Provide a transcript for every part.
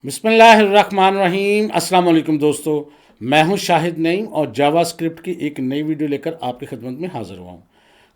बिस्मिल्लाहिर्रहमानिर्रहीम। अस्सलाम वालेकुम दोस्तों, मैं हूं शाहिद नईम और जावास्क्रिप्ट की एक नई वीडियो लेकर आपकी खिदमत में हाज़िर हुआ हूं।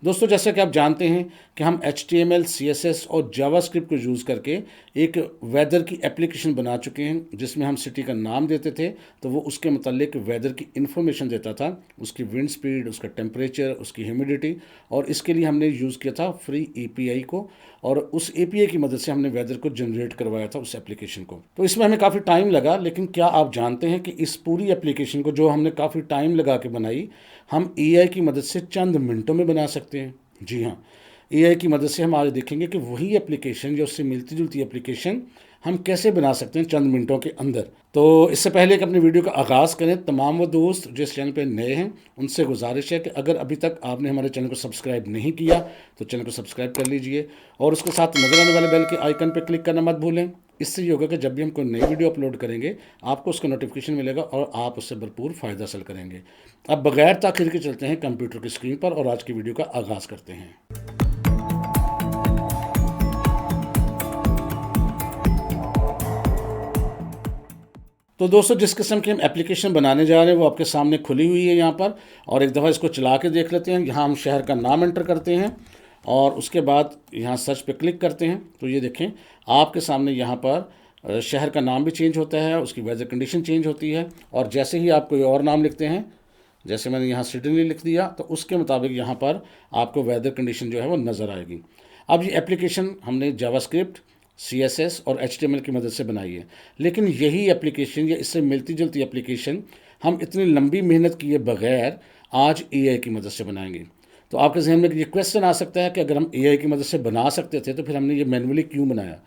दोस्तों, जैसा कि आप जानते हैं कि हम HTML, CSS और जावास्क्रिप्ट को यूज़ करके एक वेदर की एप्लीकेशन बना चुके हैं, जिसमें हम सिटी का नाम देते थे तो वो उसके मुतालिक वेदर की इन्फॉर्मेशन देता था, उसकी विंड स्पीड, उसका टेम्परेचर, उसकी ह्यूमिडिटी। और इसके लिए हमने यूज़ किया था फ्री API को, और उस API की मदद से हमने वेदर को जनरेट करवाया था उस एप्लीकेशन को। तो इसमें हमें काफ़ी टाइम लगा, लेकिन क्या आप जानते हैं कि इस पूरी एप्लीकेशन को जो हमने काफ़ी टाइम लगा के बनाई, हम AI की मदद से चंद मिनटों में बना सकते हैं। जी हाँ, AI की मदद से हम आज देखेंगे कि वही एप्लीकेशन, जो उससे मिलती जुलती एप्लीकेशन, हम कैसे बना सकते हैं चंद मिनटों के अंदर। तो इससे पहले कि अपनी वीडियो का आगाज़ करें, तमाम वो दोस्त जो इस चैनल पे नए हैं उनसे गुजारिश है कि अगर अभी तक आपने हमारे चैनल को सब्सक्राइब नहीं किया तो चैनल को सब्सक्राइब कर लीजिए, और उसके साथ नजर आने वाले बेल के आइकन पर क्लिक करना मत भूलें। इससे ये होगा कि जब भी हम कोई नई वीडियो अपलोड करेंगे आपको उसका नोटिफिकेशन मिलेगा और आप उससे भरपूर फ़ायदा हासिल करेंगे। अब बगैर ताखिर के चलते हैं कंप्यूटर की स्क्रीन पर और आज की वीडियो का आगाज़ करते हैं। तो दोस्तों, जिस किस्म की हम एप्लीकेशन बनाने जा रहे हैं वो आपके सामने खुली हुई है यहाँ पर, और एक दफ़ा इसको चला के देख लेते हैं। यहाँ हम शहर का नाम एंटर करते हैं और उसके बाद यहाँ सर्च पे क्लिक करते हैं। तो ये देखें, आपके सामने यहाँ पर शहर का नाम भी चेंज होता है, उसकी वेदर कंडीशन चेंज होती है, और जैसे ही आप कोई और नाम लिखते हैं, जैसे मैंने यहाँ सिडनी लिख दिया, तो उसके मुताबिक यहाँ पर आपको वेदर कंडीशन जो है वो नज़र आएगी। अब ये एप्लीकेशन हमने जावास्क्रिप्ट, CSS और HTML की मदद से बनाई है, लेकिन यही एप्लीकेशन या इससे मिलती जुलती एप्लीकेशन हम इतनी लंबी मेहनत किए बगैर आज AI की मदद से बनाएंगे। तो आपके जहन में ये क्वेश्चन आ सकता है कि अगर हम AI की मदद से बना सकते थे तो फिर हमने ये मैनुअली क्यों बनाया।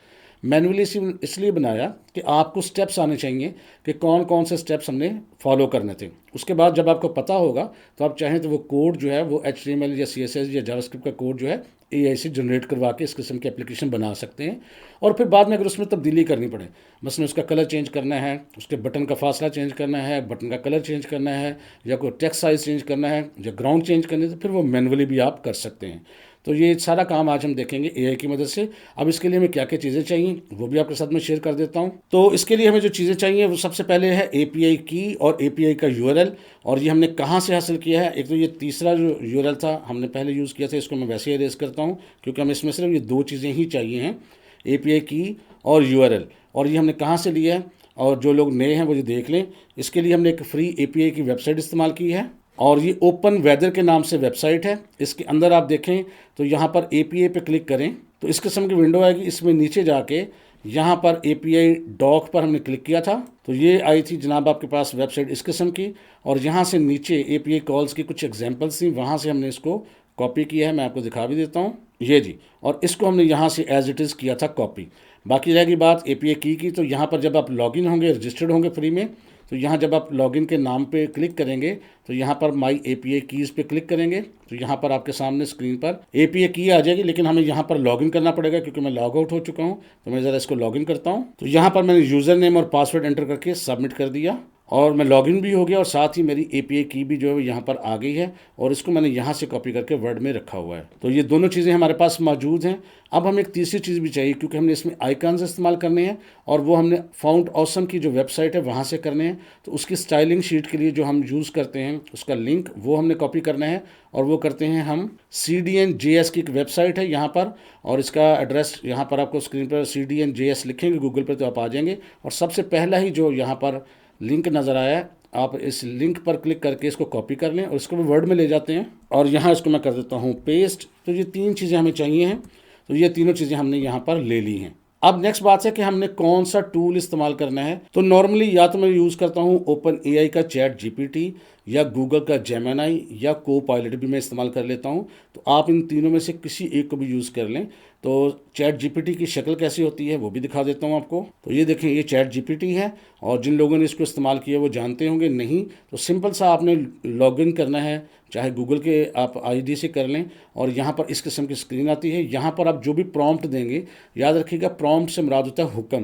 मैनुअली इसलिए बनाया कि आपको स्टेप्स आने चाहिए कि कौन कौन से स्टेप्स हमने फॉलो करने थे। उसके बाद जब आपको पता होगा तो आप चाहें तो वो कोड जो है वो HTML या CSS या जावास्क्रिप्ट का कोड जो है AI से जनरेट करवा के इस किस्म की एप्लीकेशन बना सकते हैं। और फिर बाद में अगर उसमें तब्दीली करनी पड़े, मसलन उसका कलर चेंज करना है, उसके बटन का फासला चेंज करना है, बटन का कलर चेंज करना है, या कोई टेक्स्ट साइज चेंज करना है, या ग्राउंड चेंज करनी है, तो फिर वो मैनुअली भी आप कर सकते हैं। तो ये सारा काम आज हम देखेंगे AI की मदद से। अब इसके लिए हमें क्या क्या चीज़ें चाहिए वो भी आपके साथ में शेयर कर देता हूँ। तो इसके लिए हमें जो चीज़ें चाहिए वो सबसे पहले है API की और API का URL, और ये हमने कहाँ से हासिल किया है। एक तो ये तीसरा जो URL था हमने पहले यूज़ किया था, इसको मैं वैसे ही अरेज करता हूँ क्योंकि हमें इसमें सिर्फ ये दो चीज़ें ही चाहिए हैं, API की और URL। और ये हमने कहाँ से लिया है, और जो लोग नए हैं वो ये देख लें। इसके लिए हमने एक फ्री API की वेबसाइट इस्तेमाल की है, और ये ओपन वेदर के नाम से वेबसाइट है। इसके अंदर आप देखें तो यहाँ पर API पे क्लिक करें तो इस किस्म की विंडो आएगी। इसमें नीचे जाके यहाँ पर API डॉक पर हमने क्लिक किया था तो ये आई थी जनाब आपके पास वेबसाइट इस किस्म की, और यहाँ से नीचे API कॉल्स की कुछ एग्जांपल्स थी, वहाँ से हमने इसको कॉपी किया है। मैं आपको दिखा भी देता हूँ, ये जी, और इसको हमने यहाँ से एज इट इज़ किया था कॉपी। बाकी रहेगी बात API की। तो यहाँ पर जब आप लॉगिन होंगे, रजिस्टर्ड होंगे फ्री में, तो यहाँ जब आप लॉगिन के नाम पे क्लिक करेंगे तो यहाँ पर माई API कीज़ पे क्लिक करेंगे तो यहाँ पर आपके सामने स्क्रीन पर API की आ जाएगी, लेकिन हमें यहाँ पर लॉगिन करना पड़ेगा क्योंकि मैं लॉग आउट हो चुका हूँ। तो मैं ज़रा इसको लॉगिन करता हूँ। तो यहाँ पर मैंने यूज़र नेम और पासवर्ड एंटर करके सबमिट कर दिया और मैं लॉगिन भी हो गया, और साथ ही मेरी API की भी जो है यहाँ पर आ गई है, और इसको मैंने यहाँ से कॉपी करके वर्ड में रखा हुआ है। तो ये दोनों चीज़ें हमारे पास मौजूद हैं। अब हमें एक तीसरी चीज़ भी चाहिए क्योंकि हमने इसमें आइकन्स इस्तेमाल करने हैं, और वो हमने फाउंड ऑसम की जो वेबसाइट है वहाँ से करने हैं। तो उसकी स्टाइलिंग शीट के लिए जो हम यूज़ करते हैं उसका लिंक वो हमने कॉपी करना है, और वो करते हैं हम CDN.js की एक वेबसाइट है यहाँ पर, और इसका एड्रेस यहाँ पर आपको स्क्रीन पर CDN.js लिखेंगे गूगल पर तो आप आ जाएंगे, और सबसे पहला ही जो यहाँ पर लिंक नज़र आया है आप इस लिंक पर क्लिक करके इसको कॉपी कर लें और इसको भी वर्ड में ले जाते हैं, और यहाँ इसको मैं कर देता हूँ पेस्ट। तो ये तीन चीज़ें हमें चाहिए हैं, तो ये तीनों चीज़ें हमने यहाँ पर ले ली हैं। अब नेक्स्ट बात है कि हमने कौन सा टूल इस्तेमाल करना है। तो नॉर्मली या तो मैं यूज़ करता हूँ OpenAI का ChatGPT, या गूगल का Gemini, या Copilot भी मैं इस्तेमाल कर लेता हूँ। तो आप इन तीनों में से किसी एक को भी यूज़ कर लें। तो ChatGPT की शक्ल कैसी होती है वो भी दिखा देता हूँ आपको। तो ये देखें, ये ChatGPT है, और जिन लोगों ने इसको इस्तेमाल किया वो जानते होंगे, नहीं तो सिंपल सा आपने लॉगिन करना है, चाहे गूगल के आप ID से कर लें, और यहाँ पर इस किस्म की स्क्रीन आती है। यहाँ पर आप जो भी प्रॉम्प्ट देंगे, याद रखिएगा प्रॉम्प्ट से मुराद होता है हुक्म।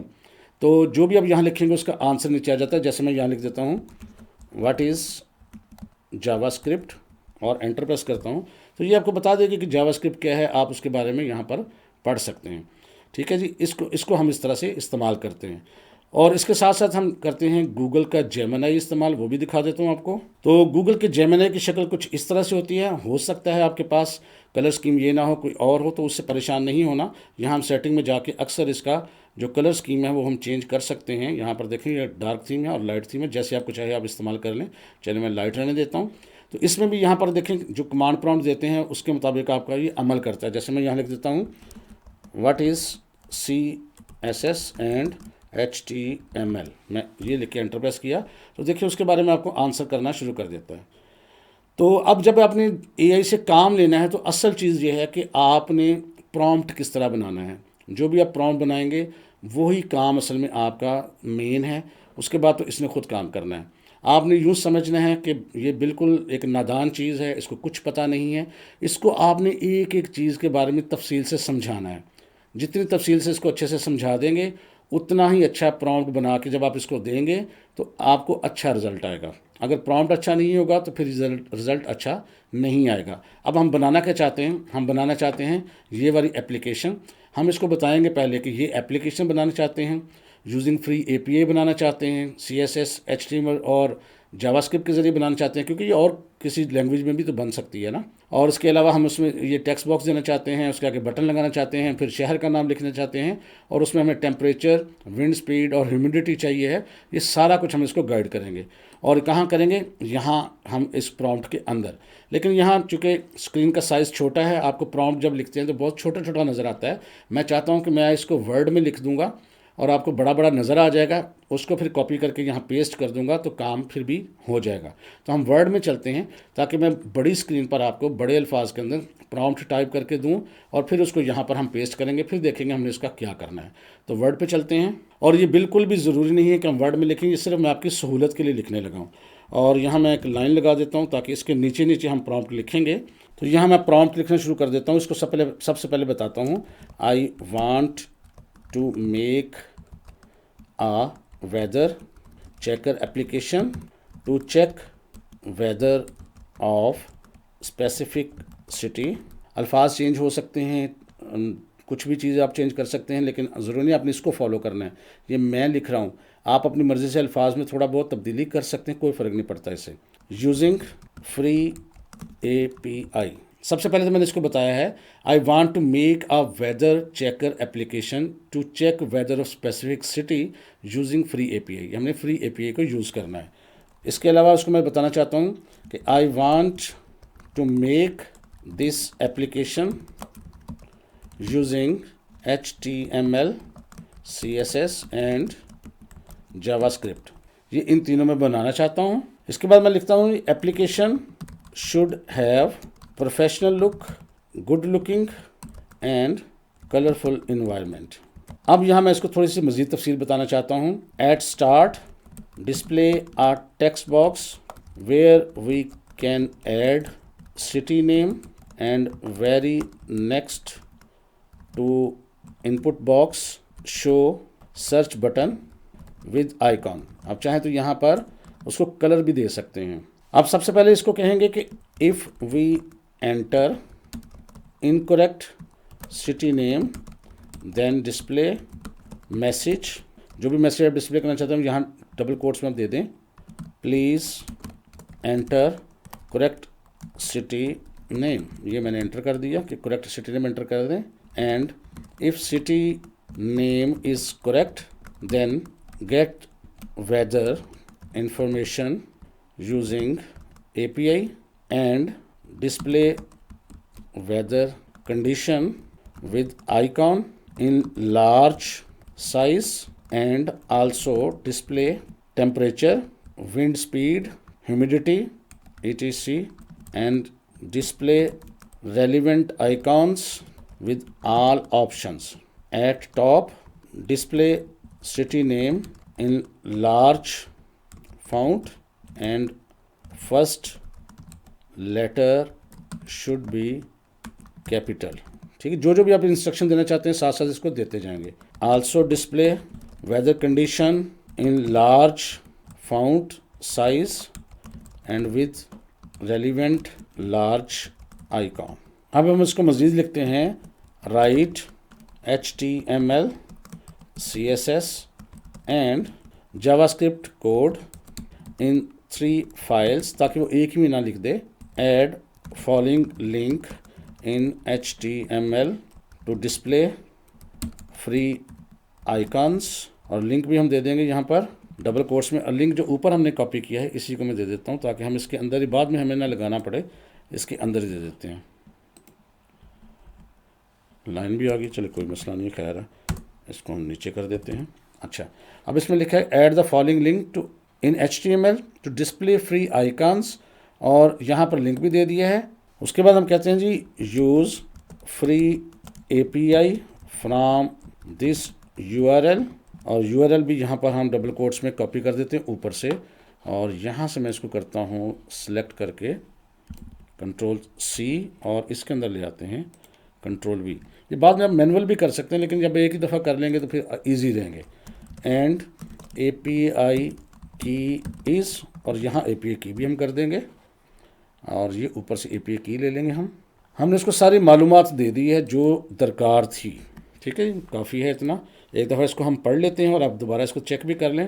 तो जो भी आप यहाँ लिखेंगे उसका आंसर नीचे आ जाता है। जैसे मैं यहाँ लिख देता हूँ व्हाट इज़ जावास्क्रिप्ट और एंटर प्रेस करता हूँ, तो ये आपको बता देगी कि जावास्क्रिप्ट क्या है, आप उसके बारे में यहाँ पर पढ़ सकते हैं। ठीक है जी, इसको हम इस तरह से इस्तेमाल करते हैं। और इसके साथ साथ हम करते हैं गूगल का जेमिनी इस्तेमाल, वो भी दिखा देता हूँ आपको। तो गूगल के जेमिनी की शक्ल कुछ इस तरह से होती है। हो सकता है आपके पास कलर स्कीम ये ना हो, कोई और हो, तो उससे परेशान नहीं होना। यहाँ हम सेटिंग में जाके अक्सर इसका जो कलर स्कीम है वो हम चेंज कर सकते हैं। यहाँ पर देखें, ये डार्क थीम है और लाइट थीम है, जैसे आपको चाहे आप इस्तेमाल कर लें। चलिए मैं लाइट रहने देता हूँ। तो इसमें भी यहाँ पर देखें, जो कमांड प्रॉम्प्ट देते हैं उसके मुताबिक आपका ये अमल करता है। जैसे मैं यहाँ लिख देता हूँ what is CSS and HTML, मैं ये लिख के एंटर प्रेस किया तो देखिए उसके बारे में आपको आंसर करना शुरू कर देता है। तो अब जब आपने AI से काम लेना है तो असल चीज़ ये है कि आपने प्रॉम्प्ट किस तरह बनाना है। जो भी आप प्रॉम्प्ट बनाएंगे वही काम असल में आपका मेन है। उसके बाद तो इसने खुद काम करना है। आपने यूँ समझना है कि ये बिल्कुल एक नादान चीज़ है, इसको कुछ पता नहीं है। इसको आपने एक एक चीज़ के बारे में तफसील से समझाना है। जितनी तफसील से इसको अच्छे से समझा देंगे उतना ही अच्छा प्रॉम्प्ट बना के जब आप इसको देंगे तो आपको अच्छा रिज़ल्ट आएगा। अगर प्रॉम्प्ट अच्छा नहीं होगा तो फिर रिज़ल्ट अच्छा नहीं आएगा। अब हम बनाना क्या चाहते हैं? हम बनाना चाहते हैं ये वाली एप्लीकेशन। हम इसको बताएंगे पहले कि ये एप्लीकेशन बनाना चाहते हैं, यूजिंग फ्री API बनाना चाहते हैं, CSS HTML और जावास्क्रिप्ट के ज़रिए बनाना चाहते हैं, क्योंकि ये और किसी लैंग्वेज में भी तो बन सकती है ना। और इसके अलावा हम उसमें ये टेक्स्ट बॉक्स देना चाहते हैं, उसके आगे बटन लगाना चाहते हैं, फिर शहर का नाम लिखना चाहते हैं और उसमें हमें टेम्परेचर, विंड स्पीड और ह्यूमिडिटी चाहिए है। ये सारा कुछ हम इसको गाइड करेंगे। और कहाँ करेंगे? यहाँ हम इस प्रॉम्प्ट के अंदर। लेकिन यहाँ चूँकि स्क्रीन का साइज़ छोटा है, आपको प्रॉम्प्ट जब लिखते हैं तो बहुत छोटा छोटा नज़र आता है। मैं चाहता हूँ कि मैं इसको वर्ड में लिख दूँगा और आपको बड़ा बड़ा नज़र आ जाएगा। उसको फिर कॉपी करके यहाँ पेस्ट कर दूंगा तो काम फिर भी हो जाएगा। तो हम वर्ड में चलते हैं ताकि मैं बड़ी स्क्रीन पर आपको बड़े अल्फाज के अंदर प्रॉम्प्ट टाइप करके दूं और फिर उसको यहाँ पर हम पेस्ट करेंगे, फिर देखेंगे हमने इसका क्या करना है। तो वर्ड पे चलते हैं। और ये बिल्कुल भी ज़रूरी नहीं है कि हम वर्ड में लिखें, ये सिर्फ मैं आपकी सहूलत के लिए लिखने लगा हूँ। और यहाँ मैं एक लाइन लगा देता हूँ ताकि इसके नीचे नीचे हम प्रॉम्प्ट लिखेंगे। तो यहाँ मैं प्रॉम्प्ट लिखना शुरू कर देता हूँ। इसको सबसे पहले बताता हूँ, I want to make a weather checker application to check weather of specific city। अल्फाज चेंज हो सकते हैं, कुछ भी चीज़ आप चेंज कर सकते हैं, लेकिन ज़रूरी नहीं आपने इसको फॉलो करना है। ये मैं लिख रहा हूँ, आप अपनी मर्ज़ी से अल्फाज में थोड़ा बहुत तब्दीली कर सकते हैं, कोई फ़र्क नहीं पड़ता इससे। यूजिंग फ्री API, सबसे पहले तो मैंने इसको बताया है I want to make a weather checker application to check weather of specific city using free API। हमने फ्री API को यूज़ करना है। इसके अलावा उसको मैं बताना चाहता हूँ कि I want to make this application using HTML CSS and JavaScript. ये इन तीनों में बनाना चाहता हूँ। इसके बाद मैं लिखता हूँ application should have professional look, good looking and colourful environment. अब यहाँ मैं इसको थोड़ी सी मज़ीद तफसील बताना चाहता हूँ। At start display a text box where we can add city name and very next to input box show search button with icon. आप चाहें तो यहाँ पर उसको कलर भी दे सकते हैं। अब सबसे पहले इसको कहेंगे कि if we enter incorrect city name then display message. जो भी मैसेज आप डिस्प्ले करना चाहते हैं यहाँ डबल कोट्स में आप दे दें, please enter correct city name. ये मैंने एंटर कर दिया कि करेक्ट सिटी नेम एंटर कर दें। And if city name is correct then get weather information using API and display weather condition with icon in large size and also display temperature, wind speed, humidity, etc. and display relevant icons with all options. At top, display city name in large font and first letter should be capital. ठीक है, जो जो भी आप instruction देना चाहते हैं साथ साथ इसको देते जाएंगे। Also display weather condition in large font size and with relevant large icon. अब हम इसको मज़ीद लिखते हैं, write HTML CSS and JavaScript code in 3 files, ताकि वो एक ही में ना लिख दे। Add following link in HTML to display free icons, और लिंक भी हम दे देंगे यहाँ पर डबल कोट्स में। और लिंक जो ऊपर हमने कॉपी किया है इसी को मैं दे देता हूँ, ताकि हम इसके अंदर ही, बाद में हमें ना लगाना पड़े, इसके अंदर ही दे देते हैं। लाइन भी आ गई, चलो कोई मसला नहीं, खैर है, इसको हम नीचे कर देते हैं। अच्छा, अब इसमें लिखा है add the following link to in HTML to display free icons, और यहाँ पर लिंक भी दे दिया है। उसके बाद हम कहते हैं जी use free API from this URL, और URL भी यहाँ पर हम डबल कोट्स में कॉपी कर देते हैं ऊपर से, और यहाँ से मैं इसको करता हूँ सेलेक्ट करके Ctrl+C, और इसके अंदर ले आते हैं Ctrl+V। ये बाद में आप मैनुअल भी कर सकते हैं, लेकिन जब एक ही दफ़ा कर लेंगे तो फिर ईजी रहेंगे। एंड API की इज़, और यहाँ API की भी हम कर देंगे, और ये ऊपर से API की ले लेंगे हम। हमने इसको सारी मालूमात दे दी है जो दरकार थी, ठीक है, काफ़ी है इतना। एक दफ़ा इसको हम पढ़ लेते हैं और आप दोबारा इसको चेक भी कर लें।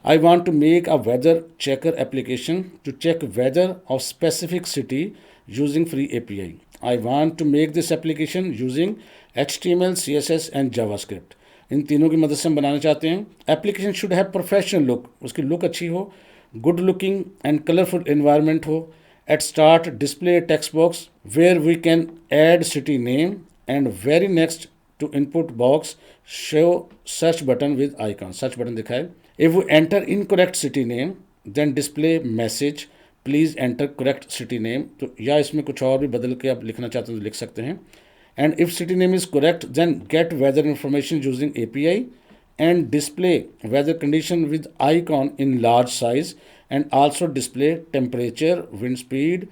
I want to make a weather checker application to check weather of specific city using free API। I want to make this application using HTML, CSS and JavaScript. इन तीनों की मदद से हम बनाना चाहते हैं। Application should have professional look, उसकी लुक अच्छी हो, good looking and colourful environment हो। At start, display a text box where we can add city name, and very next to input box show search button with icon, search button दिखाए। If we enter incorrect city name, then display message please enter correct city name। तो या इसमें कुछ और भी बदल के आप लिखना चाहते हैं तो लिख सकते हैं। And if city name is correct, then get weather information using API and display weather condition with icon in large size, and also display temperature, wind speed,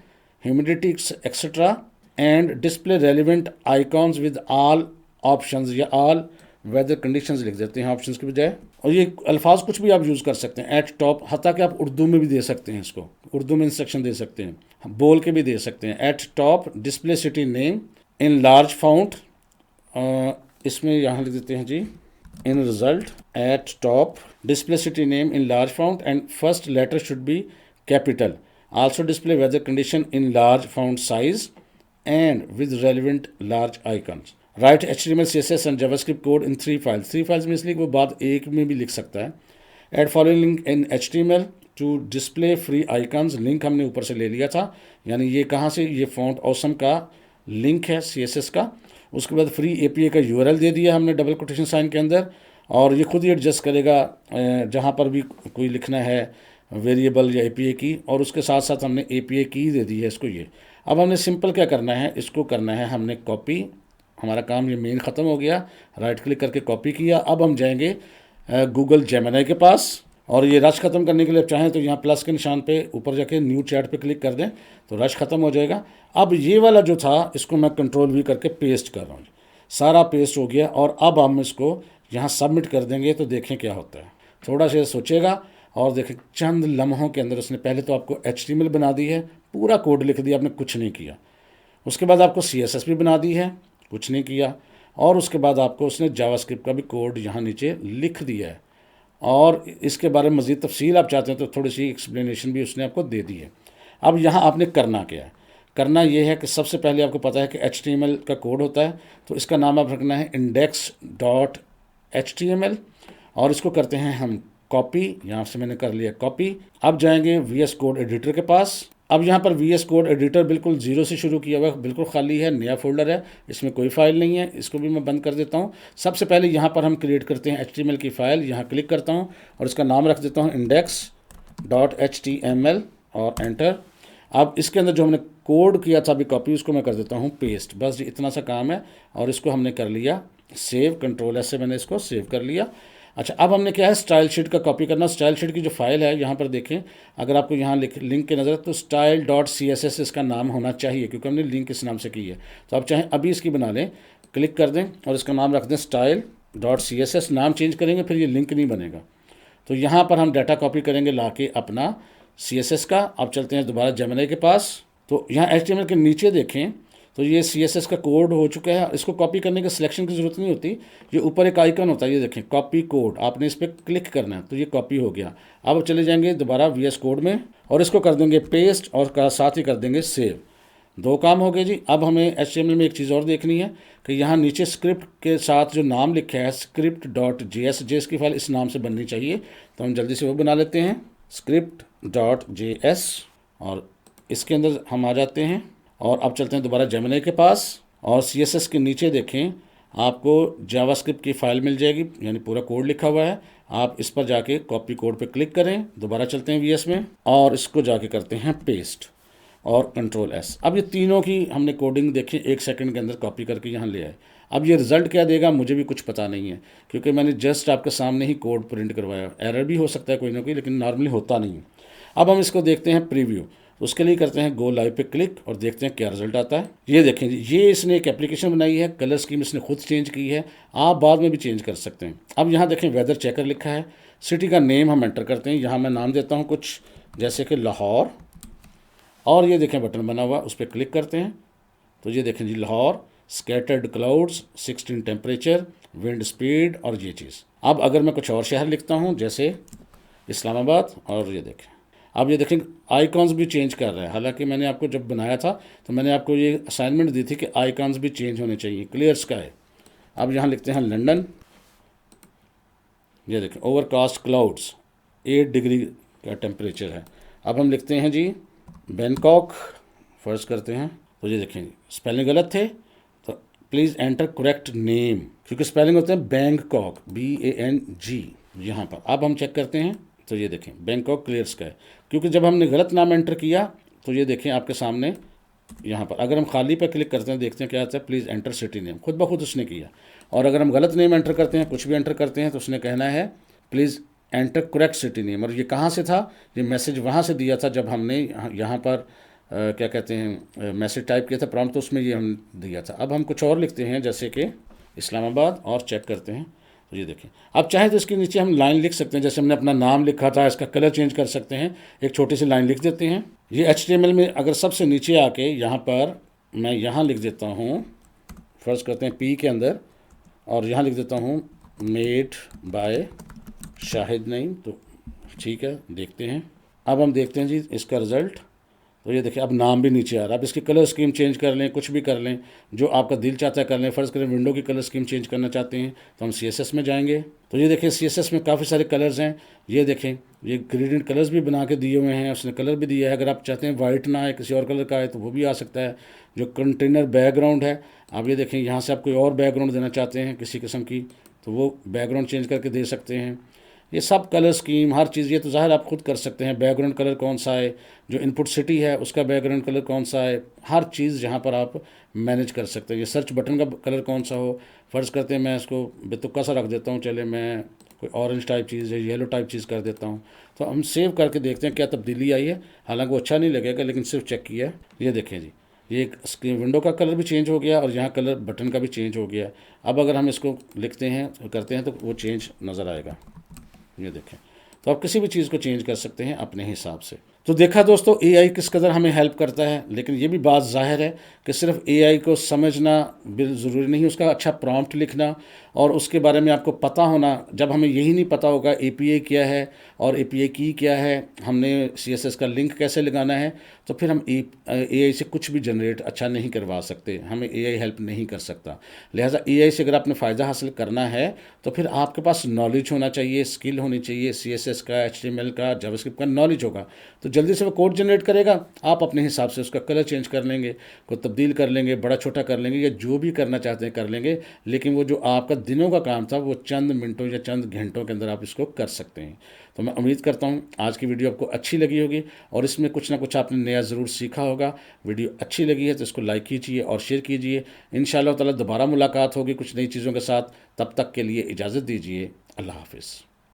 humidity, etc. and display relevant icons with all options, या all weather conditions लिख देते हैं options की बजाय। और ये अल्फाज कुछ भी आप यूज़ कर सकते हैं, एट टॉप, हत्ता कि आप उर्दू में भी दे सकते हैं, इसको उर्दू में इंस्ट्रक्शन दे सकते हैं, बोल के भी दे सकते हैं। Eight top display city name in large fount, इसमें यहाँ लिख देते हैं जी in result at top display city name in large font and first letter should be capital, also display weather condition in large font size and with relevant large icons। write HTML, CSS and JavaScript code in 3 files। 3 files में इसलिए वो बाद एक में भी लिख सकता है। add following link in HTML to display free icons, link हमने ऊपर से ले लिया था, यानी ये कहाँ से, ये font awesome का लिंक है CSS का। उसके बाद फ्री API का URL दे दिया हमने डबल कोटेशन साइन के अंदर, और ये खुद ही एडजस्ट करेगा जहाँ पर भी कोई लिखना है वेरिएबल या API की, और उसके साथ साथ हमने API की दे दी है इसको। ये अब हमने सिंपल क्या करना है, इसको करना है हमने कॉपी, हमारा काम ये मेन ख़त्म हो गया, राइट क्लिक करके कॉपी किया। अब हम जाएंगे गूगल जेमिनी के पास, और ये रश ख़त्म करने के लिए चाहें तो यहाँ प्लस के निशान पे ऊपर जाके न्यू चैट पे क्लिक कर दें तो रश ख़त्म हो जाएगा। अब ये वाला जो था इसको मैं Ctrl+V करके पेस्ट कर रहा हूँ, सारा पेस्ट हो गया, और अब हम इसको यहाँ सबमिट कर देंगे तो देखें क्या होता है। थोड़ा सा सोचेगा और देखें चंद लम्हों के अंदर उसने पहले तो आपको HTML बना दी है, पूरा कोड लिख दिया, आपने कुछ नहीं किया। उसके बाद आपको CSS भी बना दी है, कुछ नहीं किया, और उसके बाद आपको उसने जावास्क्रिप्ट का भी कोड यहाँ नीचे लिख दिया है, और इसके बारे में मज़ीद तफसील आप चाहते हैं तो थोड़ी सी एक्सप्लेनेशन भी उसने आपको दे दी है। अब यहाँ आपने करना क्या है, करना ये है कि सबसे पहले आपको पता है कि HTML का कोड होता है, तो इसका नाम आप रखना है index.html, और इसको करते हैं हम कॉपी, यहाँ से मैंने कर लिया कॉपी। अब जाएंगे VS कोड एडिटर के पास। अब यहाँ पर VS कोड एडिटर बिल्कुल ज़ीरो से शुरू किया हुआ है, बिल्कुल खाली है, नया फोल्डर है, इसमें कोई फाइल नहीं है, इसको भी मैं बंद कर देता हूँ। सबसे पहले यहाँ पर हम क्रिएट करते हैं HTML की फ़ाइल, यहाँ क्लिक करता हूँ और इसका नाम रख देता हूँ index.html और एंटर। अब इसके अंदर जो हमने कोड किया था अभी कॉपी, उसको मैं कर देता हूँ पेस्ट, बस इतना सा काम है, और इसको हमने कर लिया सेव, Ctrl+S से मैंने इसको सेव कर लिया। अच्छा, अब हमने क्या है, स्टाइल शीट का कॉपी करना। स्टाइल शीट की जो फाइल है यहाँ पर देखें, अगर आपको यहाँ लिंक के नज़र तो style.css इसका नाम होना चाहिए, क्योंकि हमने लिंक इस नाम से की है। तो आप चाहें अभी इसकी बना लें, क्लिक कर दें और इसका नाम रख दें style.css, नाम चेंज करेंगे फिर ये लिंक नहीं बनेगा। तो यहाँ पर हम डाटा कॉपी करेंगे ला के अपना CSS का। अब चलते हैं दोबारा जेमिनी के पास, तो यहाँ HTML के नीचे देखें तो ये CSS का कोड हो चुका है। इसको कॉपी करने के सिलेक्शन की ज़रूरत नहीं होती। ये ऊपर एक आइकन होता है, ये देखें कॉपी कोड, आपने इस पर क्लिक करना है तो ये कॉपी हो गया। अब चले जाएंगे दोबारा VS कोड में और इसको कर देंगे पेस्ट और साथ ही कर देंगे सेव। 2 काम हो गए जी। अब हमें HTML में एक चीज़ और देखनी है कि यहाँ नीचे स्क्रिप्ट के साथ जो नाम लिखा है script.js, JS की फाइल इस नाम से बननी चाहिए, तो हम जल्दी से वो बना लेते हैं script.js और इसके अंदर हम आ जाते हैं। और अब चलते हैं दोबारा जेमिनी के पास और CSS के नीचे देखें आपको जावास्क्रिप्ट की फ़ाइल मिल जाएगी, यानी पूरा कोड लिखा हुआ है। आप इस पर जाके कॉपी कोड पे क्लिक करें, दोबारा चलते हैं VS में और इसको जाके करते हैं पेस्ट और Ctrl+S। अब ये तीनों की हमने कोडिंग देखी, 1 सेकंड के अंदर कॉपी करके यहाँ ले आए। अब ये रिज़ल्ट क्या देगा मुझे भी कुछ पता नहीं है, क्योंकि मैंने जस्ट आपके सामने ही कोड प्रिंट करवाया। एरर भी हो सकता है कोई ना कोई, लेकिन नॉर्मली होता नहीं है। अब हम इसको देखते हैं प्रीव्यू, उसके लिए करते हैं गो लाइव पे क्लिक और देखते हैं क्या रिजल्ट आता है। ये देखें जी, ये इसने एक एप्लीकेशन बनाई है, कलर स्कीम इसने खुद चेंज की है, आप बाद में भी चेंज कर सकते हैं। अब यहाँ देखें वेदर चेकर लिखा है, सिटी का नेम हम एंटर करते हैं। यहाँ मैं नाम देता हूँ कुछ, जैसे कि लाहौर, और ये देखें बटन बना हुआ, उस पर क्लिक करते हैं तो ये देखें जी Lahore, scattered clouds, 16 temperature, wind speed और ये चीज़। अब अगर मैं कुछ और शहर लिखता हूँ जैसे इस्लामाबाद, और ये देखें अब ये देखें आइकॉन्स भी चेंज कर रहा है। हालांकि मैंने आपको जब बनाया था तो मैंने आपको ये असाइनमेंट दी थी कि आइकॉन्स भी चेंज होने चाहिए। क्लियर स्काई, अब यहाँ लिखते हैं लंदन, ये देखें ओवरकास्ट क्लाउड्स, 8 डिग्री का टेम्परेचर है। अब हम लिखते हैं जी बैंकॉक, फर्ज करते हैं तो ये देखें स्पेलिंग गलत थे तो प्लीज़ एंटर करेक्ट नेम, क्योंकि स्पेलिंग होते हैं बैंकॉक, BANG यहाँ पर। अब हम चेक करते हैं तो ये देखें बैंकॉक क्लियर स्काई, क्योंकि जब हमने गलत नाम एंटर किया तो ये देखें आपके सामने यहाँ पर अगर हम खाली पर क्लिक करते हैं देखते हैं क्या आता है, प्लीज़ एंटर सिटी नेम, खुद ब खुद उसने किया। और अगर हम गलत नेम एंटर करते हैं, कुछ भी एंटर करते हैं, तो उसने कहना है please enter correct city name. और ये कहाँ से था, ये मैसेज वहाँ से दिया था जब हमने यहाँ पर क्या कहते हैं मैसेज टाइप किया था प्रॉम्प्ट, तो उसमें ये हम दिया था। अब हम कुछ और लिखते हैं जैसे कि इस्लामाबाद और चेक करते हैं तो ये देखें। अब चाहे तो इसके नीचे हम लाइन लिख सकते हैं, जैसे हमने अपना नाम लिखा था, इसका कलर चेंज कर सकते हैं, एक छोटी सी लाइन लिख देते हैं। ये HTML में अगर सबसे नीचे आके यहाँ पर मैं यहाँ लिख देता हूँ, फर्ज करते हैं P के अंदर, और यहाँ लिख देता हूँ मेड बाय शाहिद नईम, तो ठीक है देखते हैं। अब हम देखते हैं जी इसका रिज़ल्ट, तो ये देखिए अब नाम भी नीचे आ रहा है। अब इसकी कलर स्कीम चेंज कर लें, कुछ भी कर लें, जो आपका दिल चाहता है कर लें। फ़र्ज़ करें विंडो की कलर स्कीम चेंज करना चाहते हैं तो हम CSS में जाएंगे, तो ये देखें CSS में काफ़ी सारे कलर्स हैं। ये देखें ये ग्रेडियंट कलर्स भी बना के दिए हुए हैं, उसने कलर भी दिया है। अगर आप चाहते हैं वाइट ना आए, किसी और कलर का आए, तो वो भी आ सकता है। जो कंटेनर बैकग्राउंड है, आप ये देखें यहाँ से आप कोई और बैकग्राउंड देना चाहते हैं किसी किस्म की, तो वो बैकग्राउंड चेंज करके दे सकते हैं। ये सब कलर स्कीम हर चीज़, ये तो ज़ाहिर आप खुद कर सकते हैं। बैकग्राउंड कलर कौन सा है, जो इनपुट सिटी है उसका बैकग्राउंड कलर कौन सा है, हर चीज़ यहाँ पर आप मैनेज कर सकते हैं। ये सर्च बटन का कलर कौन सा हो, फ़र्ज़ करते हैं मैं इसको बेतुका सा रख देता हूँ, चले मैं कोई ऑरेंज टाइप चीज़ या येलो टाइप चीज़ कर देता हूँ। तो हम सेव करके देखते हैं क्या तब्दीली आई है। हालांकि वो अच्छा नहीं लगेगा, लेकिन सिर्फ चेक किया है। ये देखें जी, ये स्क्रीन विंडो का कलर भी चेंज हो गया और यहाँ कलर बटन का भी चेंज हो गया। अब अगर हम इसको लिखते हैं करते हैं तो वो चेंज नज़र आएगा। ये देखें, तो आप किसी भी चीज़ को चेंज कर सकते हैं अपने हिसाब से। तो देखा दोस्तों AI किस कदर हमें हेल्प करता है। लेकिन ये भी बात ज़ाहिर है कि सिर्फ AI को समझना ज़रूरी नहीं, उसका अच्छा प्रॉम्प्ट लिखना और उसके बारे में आपको पता होना। जब हमें यही नहीं पता होगा API क्या है और API की क्या है, हमने CSS का लिंक कैसे लगाना है, तो फिर हम AI से कुछ भी जनरेट अच्छा नहीं करवा सकते, हमें AI हेल्प नहीं कर सकता। लिहाजा AI से अगर आपने फ़ायदा हासिल करना है तो फिर आपके पास नॉलेज होना चाहिए, स्किल होनी चाहिए, CSS का, HTML का, जावास्क्रिप्ट का नॉलेज होगा, तो जल्दी से वो कोड जनरेट करेगा। आप अपने हिसाब से उसका कलर चेंज कर लेंगे, को तब्दील कर लेंगे, बड़ा छोटा कर लेंगे, या जो भी करना चाहते हैं कर लेंगे। लेकिन वो जो आपका दिनों का काम था वो चंद मिनटों या चंद घंटों के अंदर आप इसको कर सकते हैं। तो मैं उम्मीद करता हूँ आज की वीडियो आपको अच्छी लगी होगी और इसमें कुछ ना कुछ आपने नया ज़रूर सीखा होगा। वीडियो अच्छी लगी है तो इसको लाइक कीजिए और शेयर कीजिए। इंशाअल्लाह ताला दोबारा मुलाकात होगी कुछ नई चीज़ों के साथ। तब तक के लिए इजाज़त दीजिए। अल्लाह हाफ़िज़।